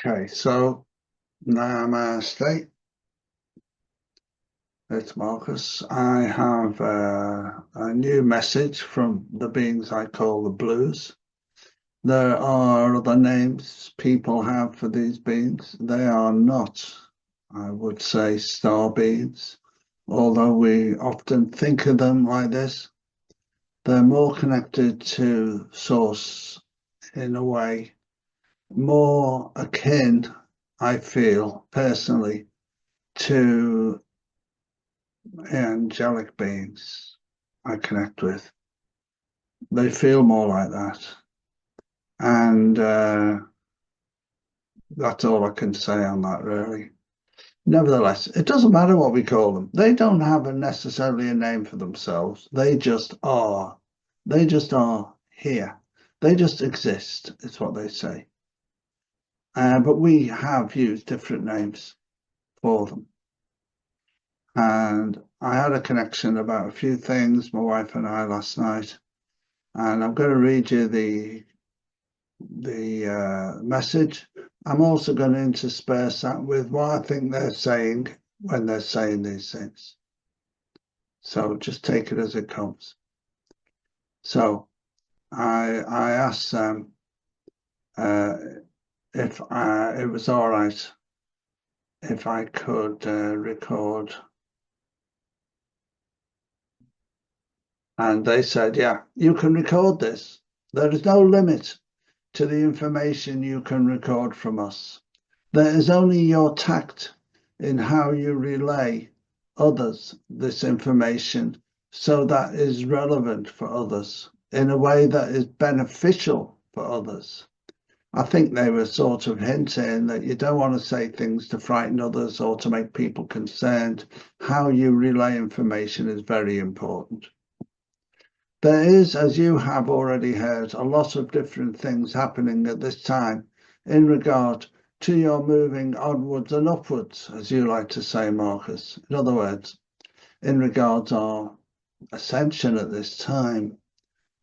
Okay, so namaste. It's Marcus. I have a new message from the beings I call the Blues. There are other names people have for these beings. They are not, I would say, star beings, although we often think of them like this. They're more connected to Source in a way, more akin, I feel personally, to angelic beings I connect with. They feel more like that. And that's all I can say on that, really. Nevertheless, it doesn't matter what we call them. They don't have necessarily a name for themselves. They just are. They just are here. They just exist, is what they say. But we have used different names for them. And I had a connection about a few things, my wife and I, last night. And I'm going to read you the message. I'm also going to intersperse that with what I think they're saying when they're saying these things. So just take it as it comes. So I asked them if it was all right if I could record. And they said, yeah, you can record this. There is no limit to the information you can record from us. There is only your tact in how you relay others this information so that is relevant for others in a way that is beneficial for others. I think they were sort of hinting that you don't want to say things to frighten others or to make people concerned. How you relay information is very important. There is, as you have already heard, a lot of different things happening at this time in regard to your moving onwards and upwards, as you like to say, Marcus. In other words, in regards to our ascension at this time.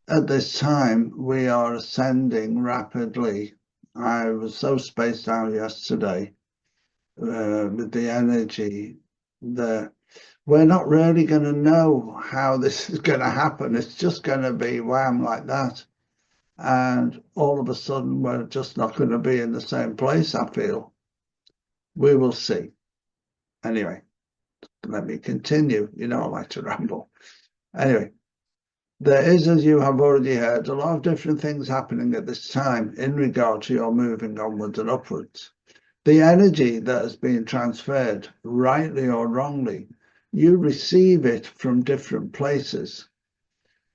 At this time, we are ascending rapidly. I was so spaced out yesterday with the energy that we're not really going to know how this is going to happen. It's just going to be wham like that. And all of a sudden, we're just not going to be in the same place, I feel. We will see. Anyway, let me continue. You know, I like to ramble. Anyway, there is, as you have already heard, a lot of different things happening at this time in regard to your moving onwards and upwards. The energy that has been transferred, rightly or wrongly, you receive it from different places.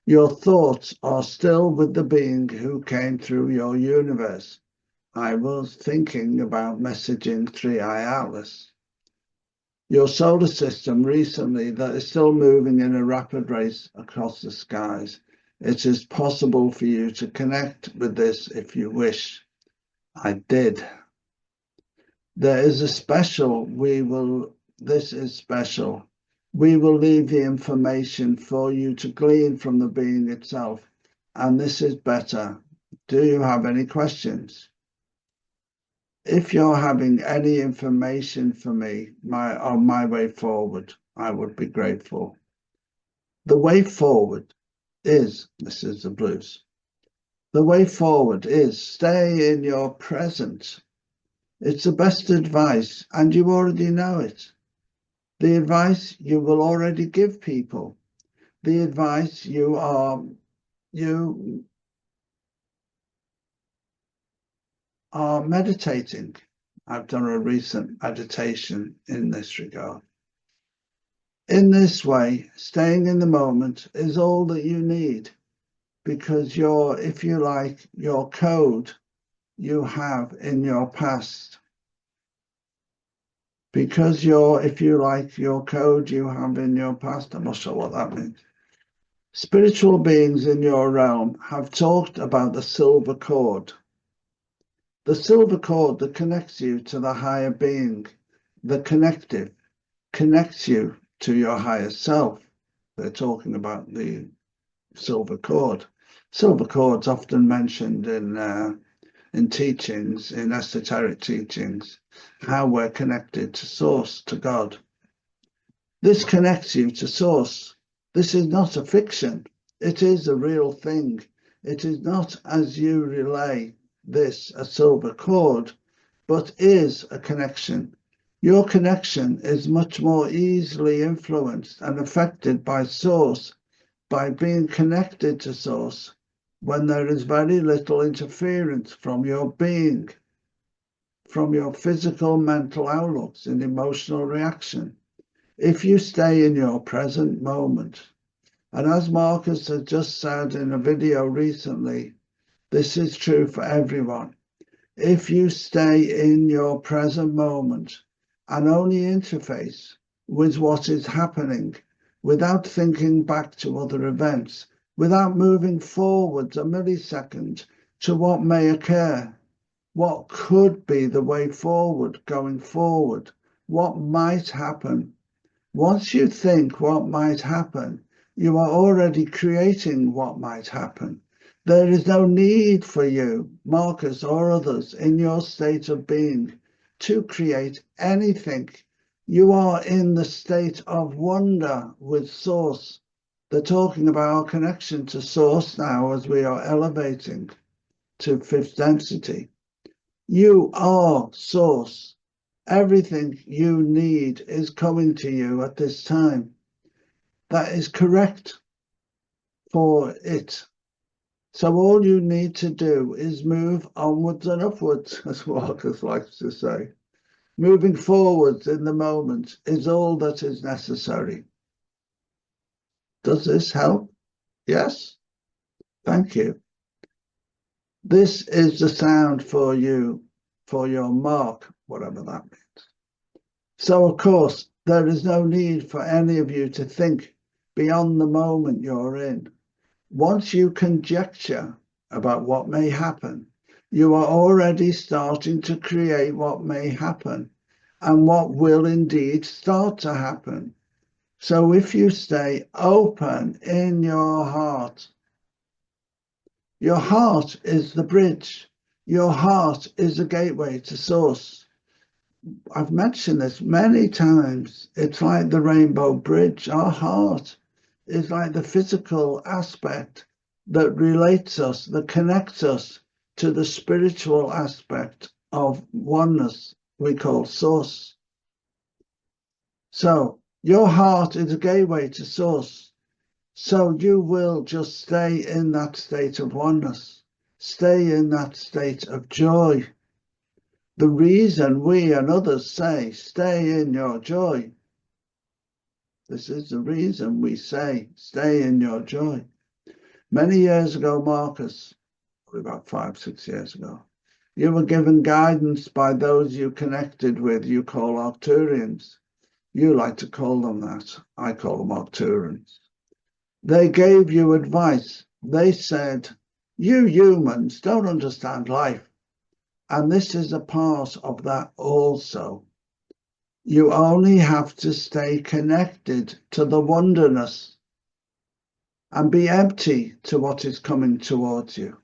Your thoughts are still with the being who came through your universe. I was thinking about messaging 3i Atlas. Your solar system recently that is still moving in a rapid race across the skies. It is possible for you to connect with this if you wish. I did. There is a special, this is special. We will leave the information for you to glean from the being itself, and this is better. Do you have any questions? If you're having any information for me on my way forward, I would be grateful. The way forward is, this is the blues, the way forward is stay in your present. It's the best advice, and you already know it. The advice you will already give people. The advice you are meditating. I've done a recent meditation in this regard. In this way, staying in the moment is all that you need, because if you like, your code you have in your past. Because if you like, your code you have in your past, I'm not sure what that means. Spiritual beings in your realm have talked about the silver cord. The silver cord that connects you to the higher being, the connective, connects you to your higher self. They're talking about the silver cord. Silver cord's often mentioned in in teachings, in esoteric teachings, how we're connected to Source, to God. This connects you to Source. This is not a fiction. It is a real thing. It is not, as you relay this, a silver cord, but is a connection. Your connection is much more easily influenced and affected by Source, by being connected to Source, when there is very little interference from your being, from your physical, mental outlooks and emotional reaction. If you stay in your present moment, and as Marcus has just said in a video recently, this is true for everyone. If you stay in your present moment and only interface with what is happening without thinking back to other events, without moving forwards a millisecond to what may occur, what could be the way forward going forward, what might happen. Once you think what might happen, you are already creating what might happen. There is no need for you, Marcus, or others in your state of being to create anything. You are in the state of wonder with Source. They're talking about our connection to Source now as we are elevating to fifth density. You are Source. Everything you need is coming to you at this time. That is correct for it. So all you need to do is move onwards and upwards, as Marcus likes to say. Moving forwards in the moment is all that is necessary. Does this help? Yes? Thank you. This is the sound for you, for your mark, whatever that means. So, of course, there is no need for any of you to think beyond the moment you're in. Once you conjecture about what may happen, you are already starting to create what may happen and what will indeed start to happen. So if you stay open in your heart is the bridge. Your heart is the gateway to Source. I've mentioned this many times. It's like the rainbow bridge. Our heart is like the physical aspect that relates us, that connects us to the spiritual aspect of oneness we call Source. So your heart is a gateway to Source. So you will just stay in that state of oneness, stay in that state of joy. The reason we and others say, stay in your joy. This is the reason we say, stay in your joy. Many years ago, Marcus, probably about 5-6 years ago, you were given guidance by those you connected with, you call Arcturians. You like to call them that. I call them Arcturians. They gave you advice. They said, you humans don't understand life. And this is a part of that also. You only have to stay connected to the wonderness and be empty to what is coming towards you.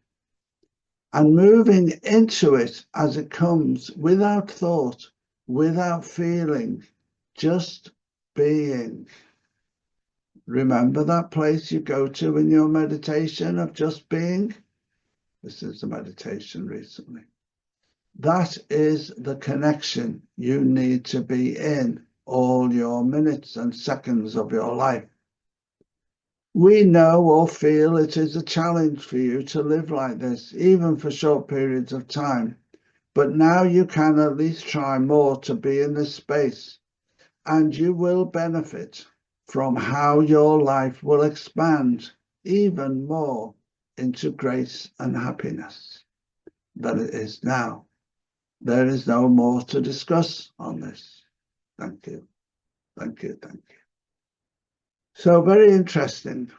And moving into it as it comes, without thought, without feeling, just being. Remember that place you go to in your meditation of just being? This is a meditation recently. That is the connection you need to be in all your minutes and seconds of your life. We know or feel it is a challenge for you to live like this, even for short periods of time. But now you can at least try more to be in this space, and you will benefit from how your life will expand even more into grace and happiness than it is now. There is no more to discuss on this. Thank you. Thank you. Thank you. So very interesting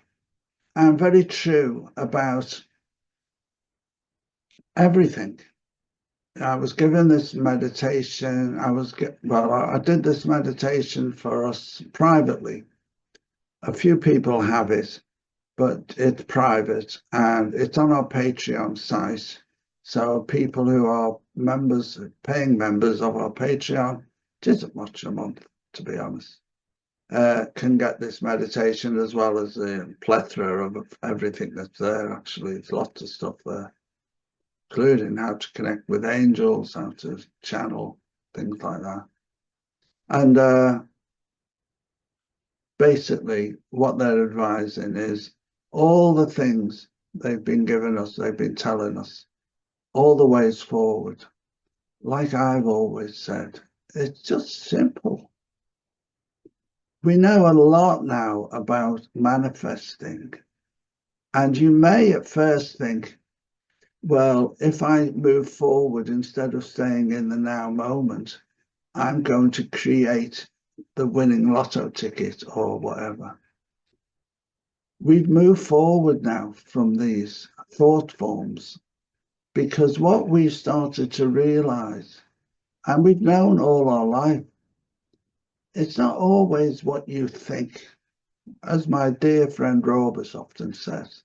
and very true about everything. I was given this meditation. I did this meditation for us privately. A few people have it, but it's private and it's on our Patreon site. So people who are members, paying members of our Patreon, it isn't much a month, to be honest, can get this meditation as well as the plethora of everything that's there. Actually, there's lots of stuff there, including how to connect with angels, how to channel, things like that. And basically, what they're advising is all the things they've been giving us, they've been telling us, all the ways forward. Like I've always said, it's just simple. We know a lot now about manifesting. And you may at first think, well, if I move forward instead of staying in the now moment, I'm going to create the winning lotto ticket or whatever. We've moved forward now from these thought forms because what we've started to realize, and we've known all our life, it's not always what you think. As my dear friend Robus often says,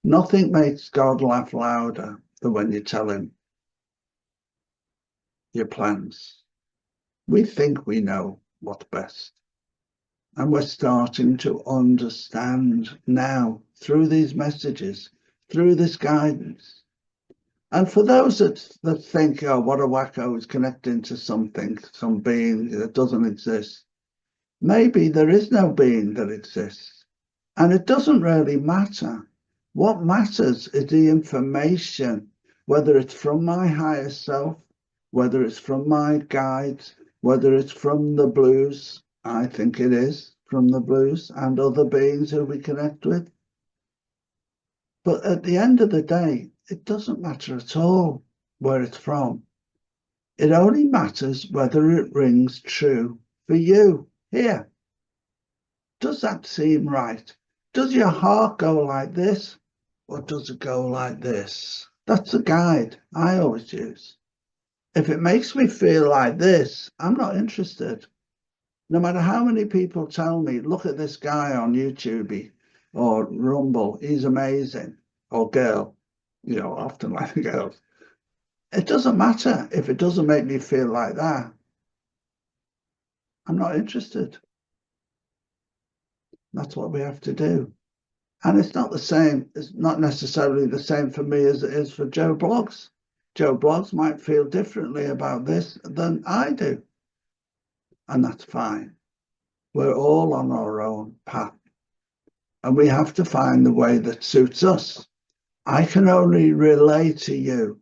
nothing makes God laugh louder than when you tell him your plans. We think we know what's best. And we're starting to understand now through these messages, through this guidance. And for those that think, oh, what a wacko is connecting to something, some being that doesn't exist, maybe there is no being that exists. And it doesn't really matter. What matters is the information, whether it's from my higher self, whether it's from my guides, whether it's from the blues. I think it is from the blues and other beings who we connect with. But at the end of the day, it doesn't matter at all where it's from. It only matters whether it rings true for you here. Does that seem right? Does your heart go like this, or does it go like this? That's the guide I always use. If it makes me feel like this, I'm not interested. No matter how many people tell me, look at this guy on YouTube or Rumble, he's amazing, or girl, often like the girls. It doesn't matter if it doesn't make me feel like that. I'm not interested. That's what we have to do. And it's not the same. It's not necessarily the same for me as it is for Joe Bloggs. Joe Bloggs might feel differently about this than I do. And that's fine. We're all on our own path. And we have to find the way that suits us. I can only relay to you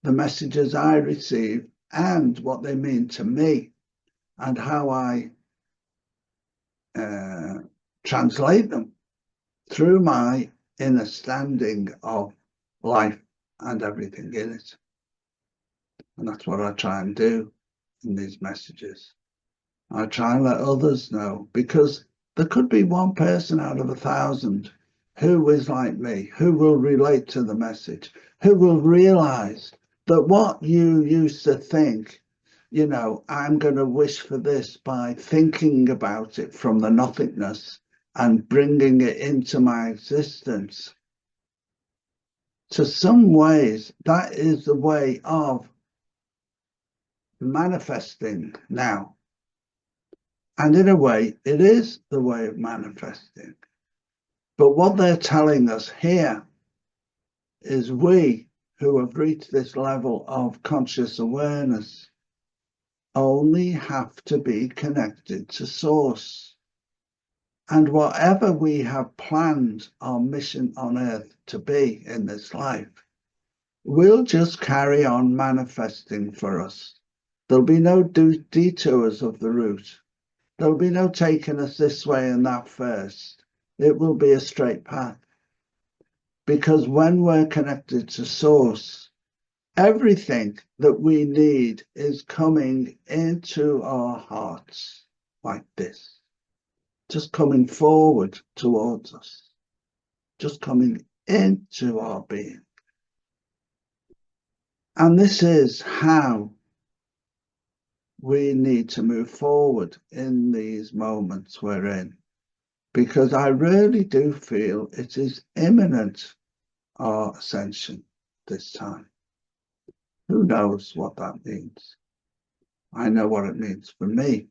the messages I receive and what they mean to me and how I translate them through my understanding of life and everything in it. And that's what I try and do in these messages. I try and let others know, because there could be one person out of 1,000 who is like me, who will relate to the message, who will realize that what you used to think, I'm going to wish for this by thinking about it from the nothingness and bringing it into my existence. To some ways, that is the way of manifesting now. And in a way, it is the way of manifesting. But what they're telling us here is we who have reached this level of conscious awareness only have to be connected to Source. And whatever we have planned our mission on Earth to be in this life, will just carry on manifesting for us. There'll be no detours of the route. There'll be no taking us this way and that first. It will be a straight path. Because when we're connected to Source, everything that we need is coming into our hearts like this. Just coming forward towards us. Just coming into our being. And this is how we need to move forward in these moments we're in, because I really do feel it is imminent, our ascension this time. Who knows what that means? I know what it means for me.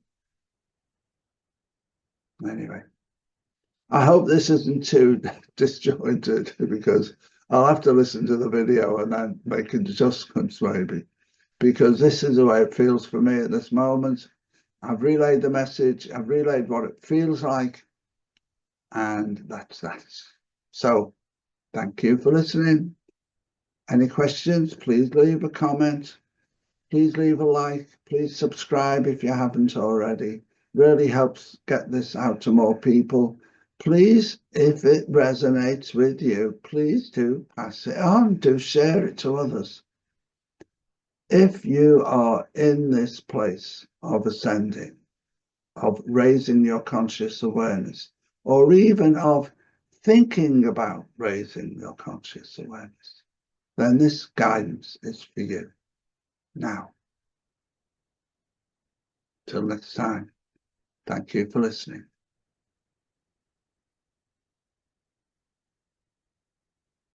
Anyway, I hope this isn't too disjointed, because I'll have to listen to the video and then make adjustments maybe, because this is the way it feels for me at this moment. I've relayed the message, I've relayed what it feels like, and that's that. So thank you for listening. Any questions, please leave a comment. Please leave a like. Please subscribe if you haven't already. Really helps get this out to more people. Please, if it resonates with you, please do pass it on. Do share it to others. If you are in this place of ascending, of raising your conscious awareness, or even of thinking about raising your conscious awareness, then this guidance is for you now. Till next time, thank you for listening.